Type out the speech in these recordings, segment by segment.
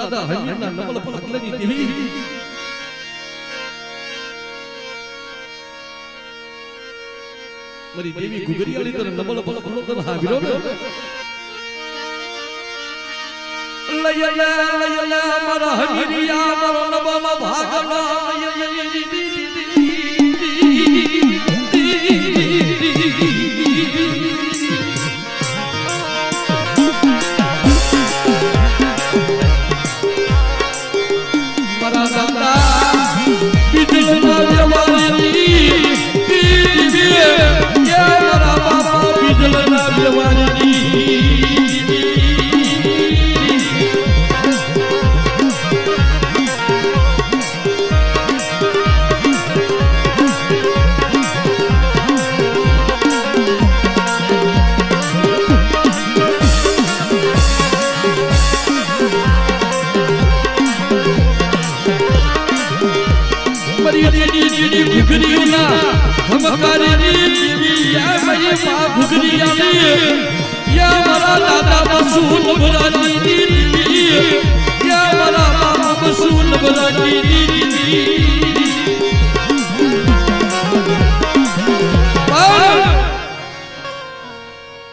દાદા હરિના નવલ પગલાની દેવી મારી દેવી ગુગરિયાળી તને નવલ પગલો તને હાવીરો ને લયલે મારા હરિયા મારો નવલ ભાગલા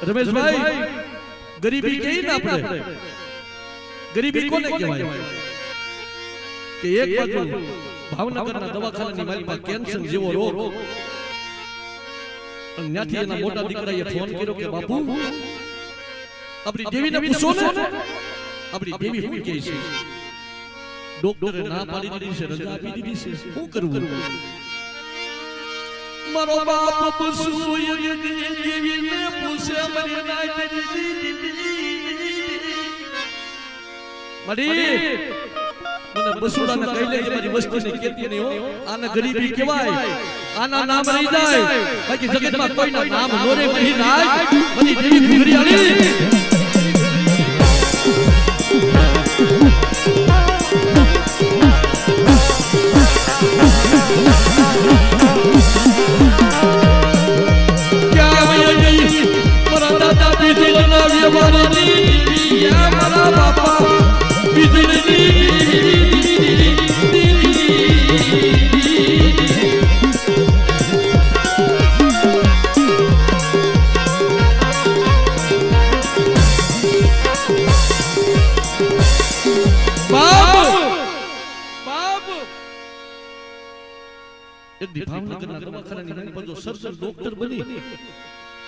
रमेश भाई गरीबी कही ना अपने गरीबी कोने कहेवाय કે એક બાજુ ભાવનગરના દવાખાનાની મારી પાસે કેન્સર જેવો રોગ અને ત્યાંથી એના મોટા દીકરાએ ફોન કર્યો કે બાપુ આપણી દેવીને પૂછો ને આપણી દેવી શું કહે છે ડોક્ટરે ના પાડી દીધી છે રજા આપી દીધી છે શું કરવું મારો બાપ પૂછું દેવીને પૂછે મારી મારી મને બસુડાને કહી લે કે મારી વસ્તીને કેતી નહીં હો આને ગરીબી કહેવાય આના નામ રહી જાય બાકી જગતમાં કોઈના નામ નોરે મહી નાય બધી દેવી ગુગરિયાળી क्या वही मारा दादा बिजलना व्यवहारनी या मारा बापा बिजलनी ભાવનગરના દવાખાનાની નાની પર જો સર્જન ડોક્ટર બની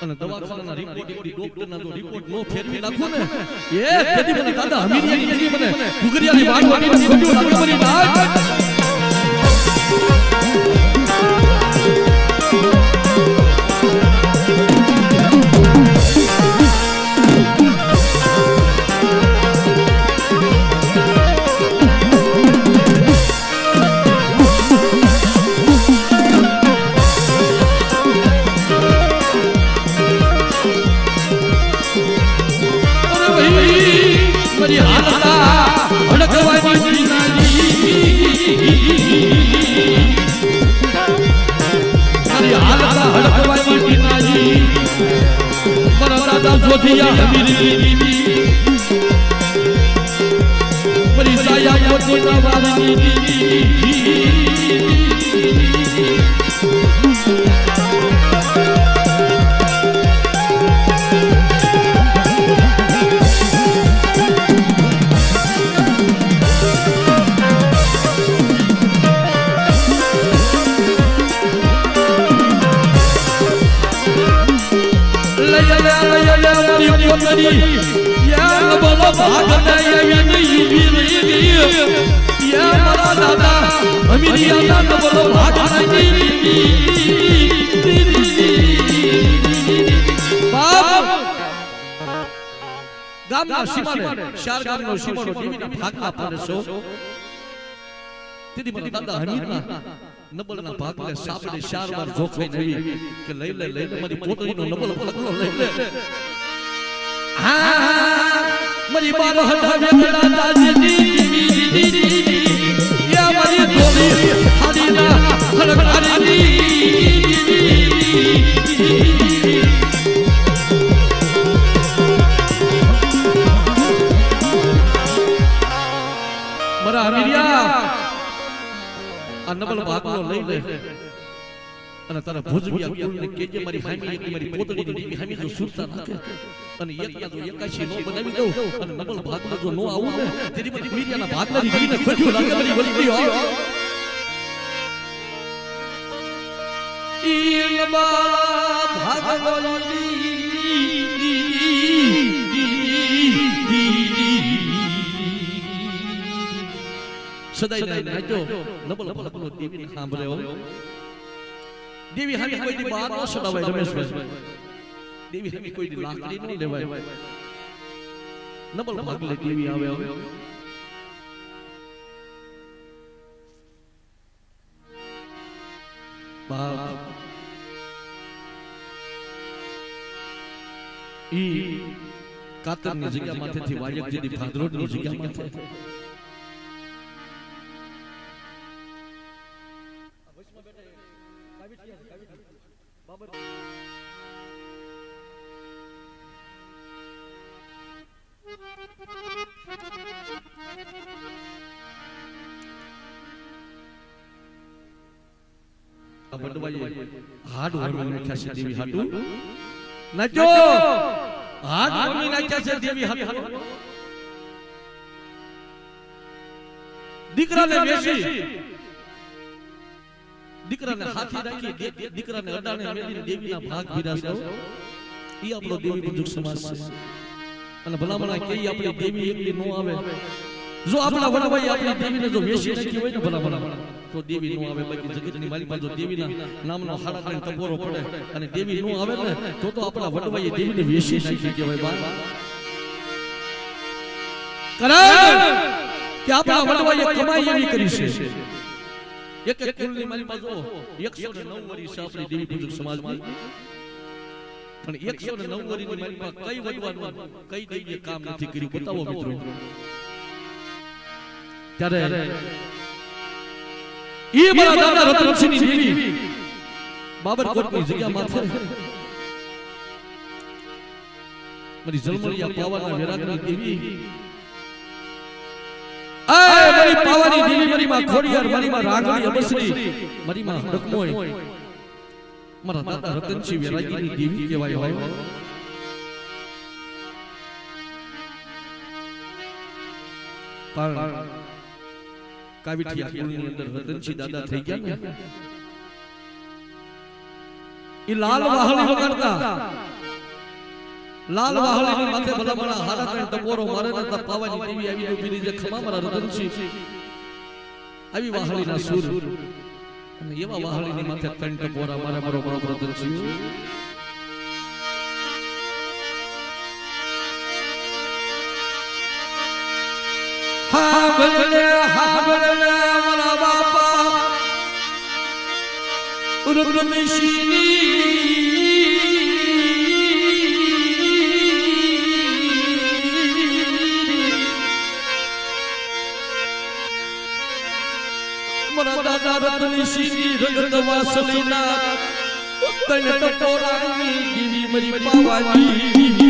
અને દવાખાનાના રિપોર્ટ એવી ડોક્ટરના જો રિપોર્ટ નો ફેરવી નાખો ને એ તેથી મને દાદા હમીરિયાની દેવી મને ગુગરિયાની વાત વાટીને ખોટું લાગે મરી નાખ जोधिया हमीरी परिसाया मोतीना वाली या बोलो भागना या नहीं भी या मारा दादा हमीरिया ना बोलो भागना नहीं बाप गामना सीमाने चार गामनो सीमानो देवीना भागना પડે છો તેથી મને દાદા હમીરના નબળના ભાગને સાબડે ચાર વાર જોખાઈ નવી કે લઈ લે મારી પોતરીનો નબળ પગલો લઈ લે मरी बारो हटावे दादाजी या मरी डोली हरीना हरकारी મારા હમીરિયા આ નબળ ભાગનો લઈ લે અને તારા ભુજવિયા કુળને કેજે મારી હામી એક મારી પોતડીની દેવી હામી જો સુરતા નાખે અને એકના જો 81 નો બનાવી દઉં અને નબળ ભાગનો જો નો આવું ને તેરી બધી મીડિયાના ભાગના દીને ખોટ્યું લાગે મારી વલકી હો ઈ નબળ ભાગનો સદાય નાચો નબળ ભાગનો દેવીને સાંભળ્યો દેવી હામી કોઈ દી બાર નો સડાવાય રમેશભાઈ દેવી હામી કોઈ દી લાકડી ન લેવાય નબળ ભાગલે દેવી આવે બાપ ઈ કાતરની જગ્યા માથેથી વાયક જેની ભાદરોડની જગ્યા માથે હાડ વરમી નાખ્યા છે દેવી હાડુ નાચો હાડ વરમી નાખ્યા છે દેવી હાડુ દીકરાને વેચી દીકરાને હાથી રાખી દીકરાને અડાણે મેલીને દેવીના ભાગ બિરાજો ઈ આપણો દેવી બંધુક સમાજ છે અને ભલામણા કે આપણી દેવી એકલી નો આવે જો આપણા વડવાઈ આપણી દેવીને જો વેચી નાખી હોય ને ભલામણા તો દેવી નો આવે બાકી જગતની માલિકા જો દેવીના નામનો હાડા કરીને ટપોરો પડે અને દેવી નો આવે ને તો આપણા વડવાઈએ દેવીને વેચી નાખી કહેવાય બા કારણ કે આપણા વડવાઈએ કમાઈ એવી કરી છે એક એક કુલની માલિકા જો 109 વર્ષ આપણી દેવી પૂજક સમાજમાં પણ 109 વર્ષની માલિકા કઈ વડવાનું કઈ દેવીએ કામ નથી કર્યું બતાવો મિત્રો ત્યારે ઈ મારા દાદા રતનસિંહની દેવી બાબરકોટની જગ્યા માથે મારી જલમળિયા પાવાના વેરાગની દેવી આ મારી પાવાની દેવી મારી માં ખોડિયાર મારી માં રાગણી અબસરી મારી માં હડકમોય મારા દાદા રતનસિંહ વેરાગીની દેવી કહેવાય હોય પણ કાવીઠિયા કુળની અંદર રતનસિંહ દાદા થઈ ગયા ને ઈ લાલ વાહળી વગાડતા લાલ વાહળીની માથે ભલામણા હારા ત્રણ ટપોરો મારે ને તા પાવાની દેવી આવી ઉભી રહી છે ખમા મારા રતનસિંહ આવી વાહળીના સુર અને એવા વાહળીની માથે ત્રણ ટપોરા મારા બરોબર રતનસિંહ હાબળલે મારા બાપા ઉરગમેશીની મારા દાદા રતનસિંહની રગત વાસલીના તને ટપોરાની દેવી મરી પાવાની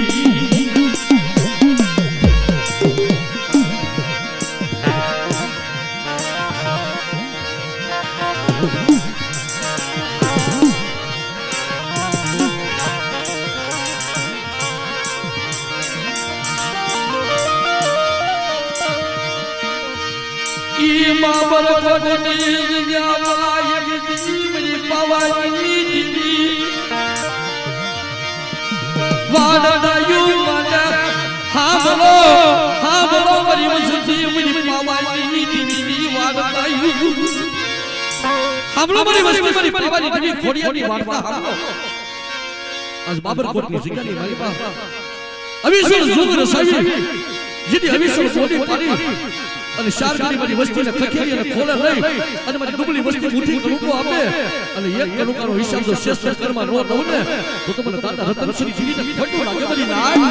બાબરકોટની જગ્યામાં એક દેવી પાવાની દેવી વાડડાયું મને હાબલો હાબલો મારી વસતી મારી પાવાની દેવી વાડડાયું હાબલો મારી વસતી મારી પાવાની દેવી ખોડિયાની વાર્તા હાબલો આજ બાબરકોટની જગ્યાની મારી પાસે અવિસર જોગ રસાવી જેથી અવિસર બોડી પાડી અને શારગની મારી વસ્તીને ખખેરી અને ખોલે લઈ અને મારી ડુબલી વસ્તી મુઠ્ઠી કલુકો આપે અને એક કલુકાનો હિસાબ જો શ્રેષ્ઠ કર્મ નો દઉં ને તો મને દાદા રતનસિંહ જીવીને ખોટું લાગે મારી નાય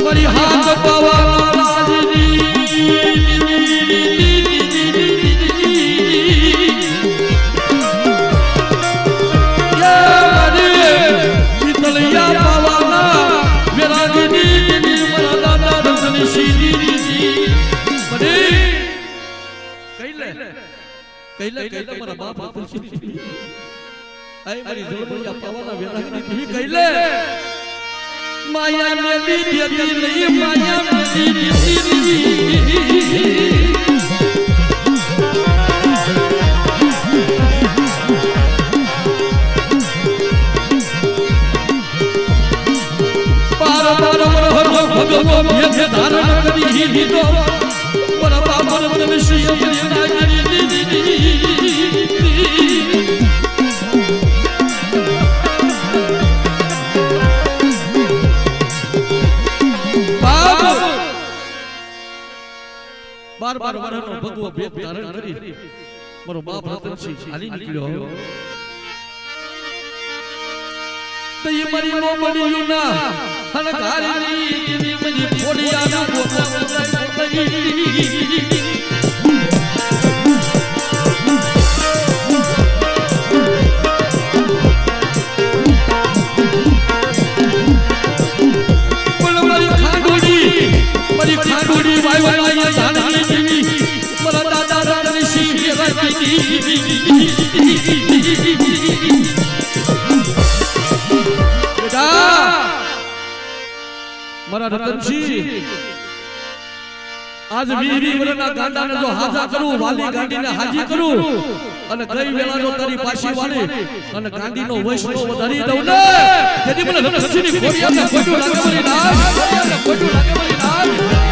મારી હાથ પાવા કઈલે મારા બાપ તુલસી આય મારી જળમૈયા પાવાના વેરાની દેવી કઈલે માયા મેલી દેતી નહીં માયા મેલી દેતી પાર પાર ભગવો ભેદ ધારણ કરી દીધો મારા બાપ મને શ્રી અમરી નાગરી બાર બાર વરનો ભગવો ભેદ ધારણ કરી મારો બાપ રતનસિંહ હાલી નીકળ્યો તો એ મારી નો મળ્યું ના હનકારી ની મની ફોડિયા ગોપા ખાડોડી વાયવાયા જાનની દેવી મારા દાદા રતનસિંહ વેરાની બેટા મારા રતનસિંહ આજ 20 વર્ષના ગાંડાને જો હાજા કરું વાલી ગાંડીને હાજી કરું અને કઈ વેળાનો તારી પાછી વાળી અને ગાંડીનો વૈષ્ણવ વધારી દઉં ને તેથી મને રતનસિંહની ખોડિયાને ખોટું લાગે મારી નામ ખોટું લાગે મારી નામ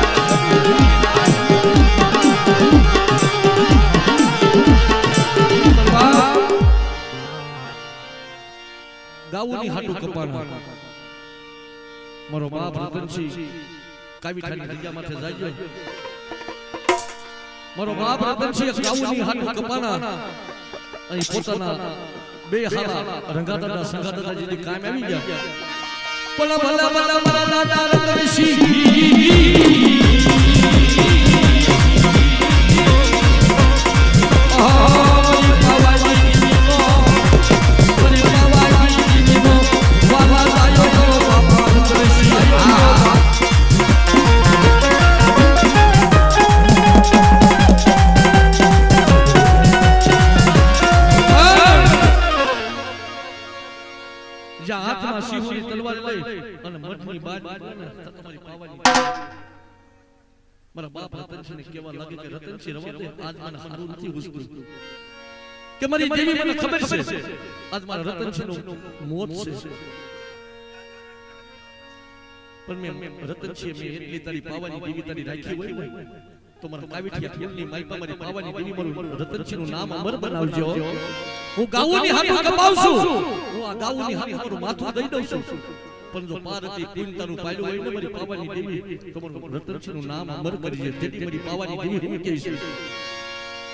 ગાઉની હાટુ કપાણા મારો બાપ રતનસિંહ કાવીઠાની જગ્યા માથે જાયો મારો બાપ રતનસિંહ ગાઉની હાટુ કપાણા અહીં પોતાના બે હાલા રંગાદાદા સંગાદાદાજીની કામ આવી ગયા ભલા ભલા ભલા મારા દાદા રતનસિંહ હાથમાં સિંહોની તલવાર લઈ અને મઠની બાજ ને તમારી પાવાની મારા બાપ રતનસિંહને કહેવા લાગે કે રતનસિંહ રવા દે આજ મને સારું નથી ગુજતું કે મારી દેવી મને ખબર છે આજ મારા રતનસિંહનું મોત છે પણ મેં રતનસિંહ મેં એટલી તારી પાવાની દેવી તારી રાખી હોય ને તો મારા કાવીઠિયા ફૂલની માલપા મારી પાવાની દેવી મારું રતનસિંહનું નામ અમર બનાવજો હું ગાઉની હાથું કપાવશું હું આ ગાઉની હાથું મારું માથું દઈ દઉં છું પણ જો પાર્વતી કુંતાનું પાલ્યું હોય ને મારી પાવાની દેવી તો મારું રતનસિંહનું નામ અમર કરજે તેથી મારી પાવાની દેવી હું કહે છે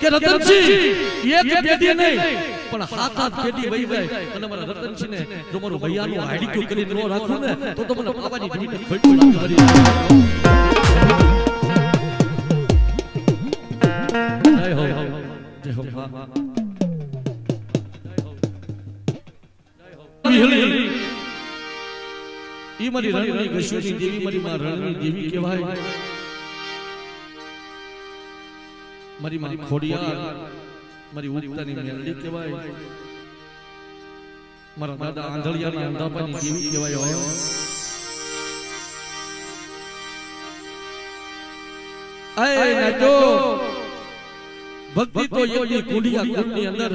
કે રતનસિંહ એક પેઢી નહીં પણ હાથ હાથ પેઢી વહી જાય અને મારા રતનસિંહને જો મારું ભૈયાનું હાડીકું કરી ન રાખું ને તો મને પાવાની દેવીને ખોટું લાગે જય હો જય હો ઈ મારી રણની ગશોની દેવી મારી માં રણની દેવી કહેવાય મારી માં ખોડિયાર મારી ઉગતાની મેલડી કહેવાય મારા દાદા આંધળિયાના અંધાપાની દેવી કહેવાય આય નાટો ભક્તિ તો યોગી કુંડિયા કુંડની અંદર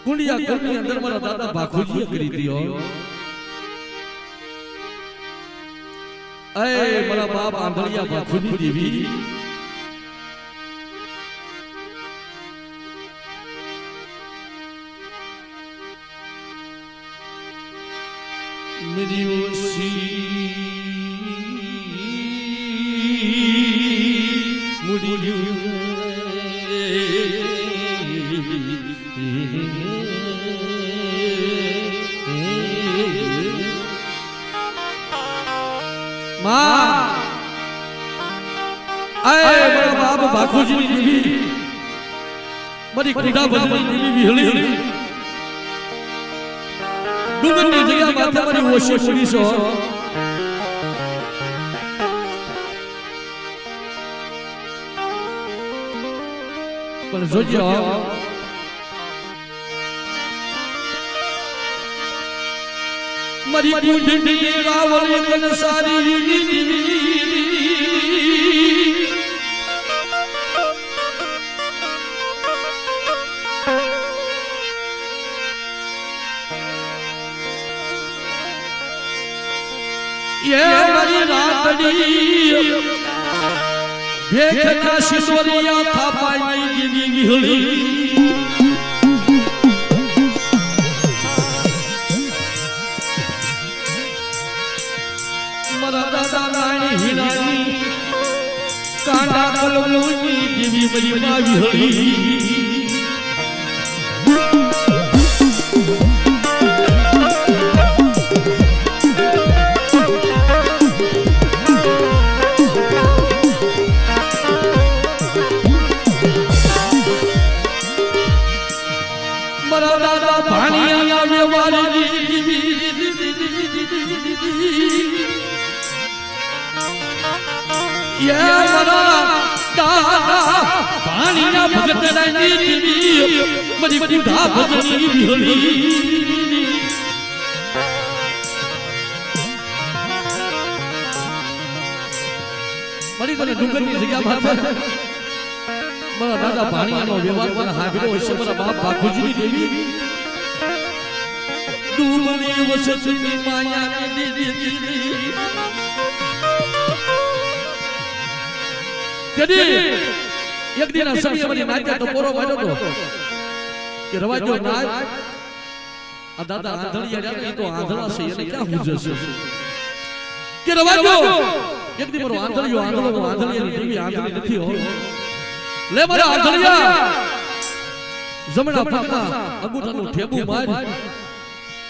કુંડિયા કુંડની અંદર મારા દાદા ભાખુજી કરી દીયો આય મારા બાપ આંધળિયા ભાખુજી દેવી मेरी मुड़ी माँ आए मेरा बाप बाखूजी की देवी मरी कुंडा बजनी देवी भी हली डूंगरनी जगह माथे मारी ओशी पड़ी सो પણ જોજો મારી કુંડની રાવળ કન સારી ये मरी रातड़ी देखना सिसोरिया था पाई जीवी विहली मरा दादा नानी हिरानी कांडा कलमुनी जीवी मरी मा विहली ये मरा दादा पानी ना भगत नहीं जीवी मरी बुढ़ा भजनी विहली मरी तने डुंगर की जगह भाषा मरा दादा पानी नो व्यवहार पर हाबिरो होशे मरा बाप बाखुजी देवी डूबनी वसती माया दी jadi એક દિન સમય મને નાચ્યા તો પોરો વાળ્યો તો કે રવાજો નાચ આ દાદા આંધળિયા રહ્યા તો આંધળા છે એને ક્યાં હુજે છે કે રવાજો એક દિન મારો આંધળિયો આંધળિયાની ટીવી આંધળી નથી હો લે મારા આંધળિયા જમણા પગના અંગૂઠાનું ઠેબુ માર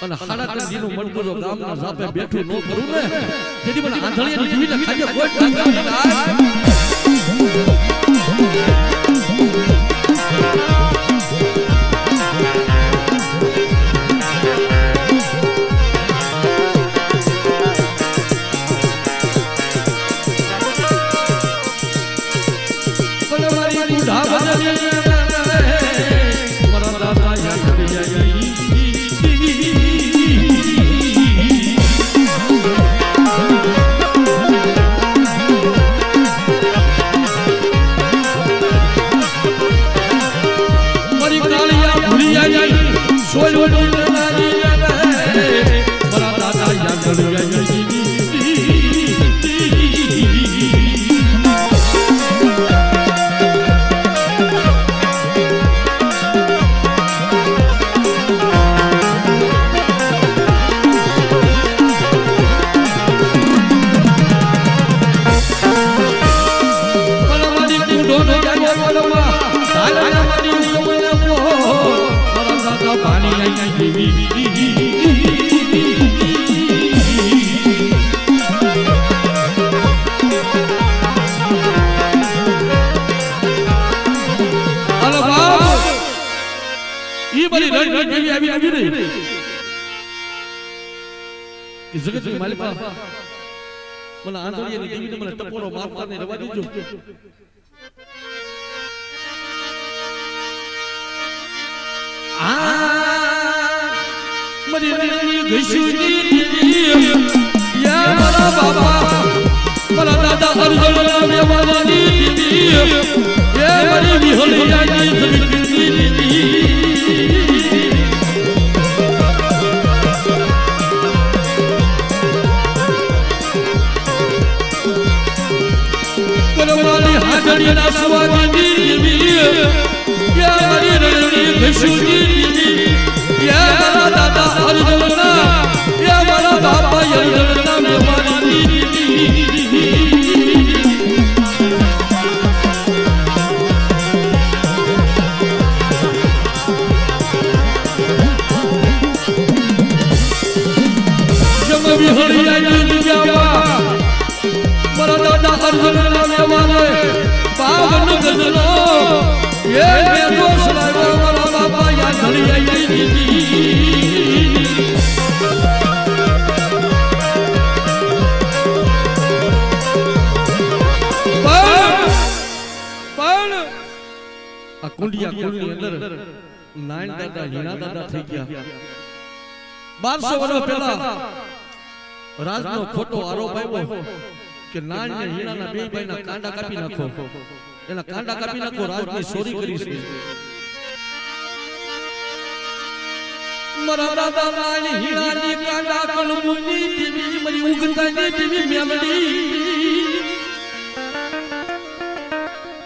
અને હાડા કંદીનું મડકું જો ગામના ઝાપે બેઠું ન કરું ને જેથી મને આંધળિયાની ટીવીને ખાજે કોઈ ટાંગા ના जगत में मालिक મને આંધળિયાની ટીવીને મને ટપોરો મારતા ને રવા દીજો આ મરી રણી ઘસુની યા મારા બાબા મારા દાદા અરજણના વ્યવહારની ટીવી એ મરી વિહળિયાની જગતની ના સ્વાગતી વી યા મારી રણની ઘસુની યા મારા દાદા અરજણના યા મારા બાપા અરજણના વ્યવહારની જમ વિહળિયાની જગ્યામાં મારા દાદા અરજણના વ્યવહાર પાવન ગજનો ये मेरो सलावा वाला बाबा या घड़ी आई दी કુંડિયા કુળની અંદર નાયણ દાદા હીણા દાદા થઈ ગયા 1200 વર્ષ પહેલા રાજનો ખોટો આરોપ આવ્યો કે નાયણ ને હીણાના બે ભાઈના કાંડા કાપી નાખો એના કાંડા કાપી નાખો રાજની ચોરી કરી છે મારા દાદા નાયણ હીણાની કાંડા કલમુની દેવી મરી ઉગતાની દેવી મેલડી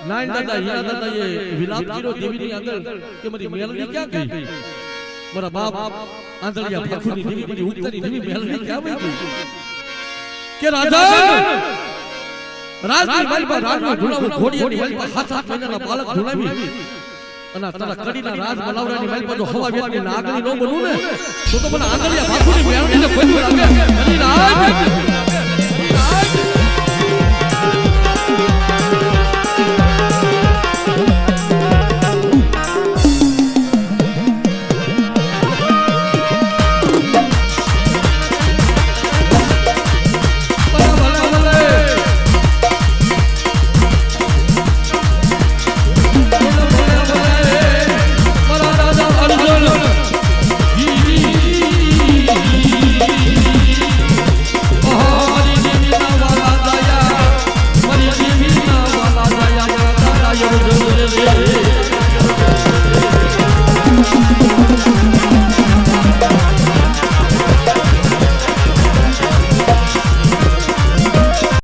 નાયણ દાદા હીરા દાદા એ વિલાપ કર્યો દેવીની આગળ કે મારી મેલડી ક્યાં ગઈ મારા બાપ આંધળિયા ફાખુની દેવી મારી ઉગતાની દેવી મેલડી ક્યાં વઈ ગઈ કે રાજા રાજની માલપા રાજનો ઢુલાવું ઘોડિયાની માલપા હાથ મહિનાના બાળક ઢુલાવી અને તારા કડીના રાજ મલાવરાની માલપા જો હવા વેદની નાગની નો બનવું ને તો મને આંધળિયા ફાખુની મેલડીને કોઈ લાગે હરી રાજ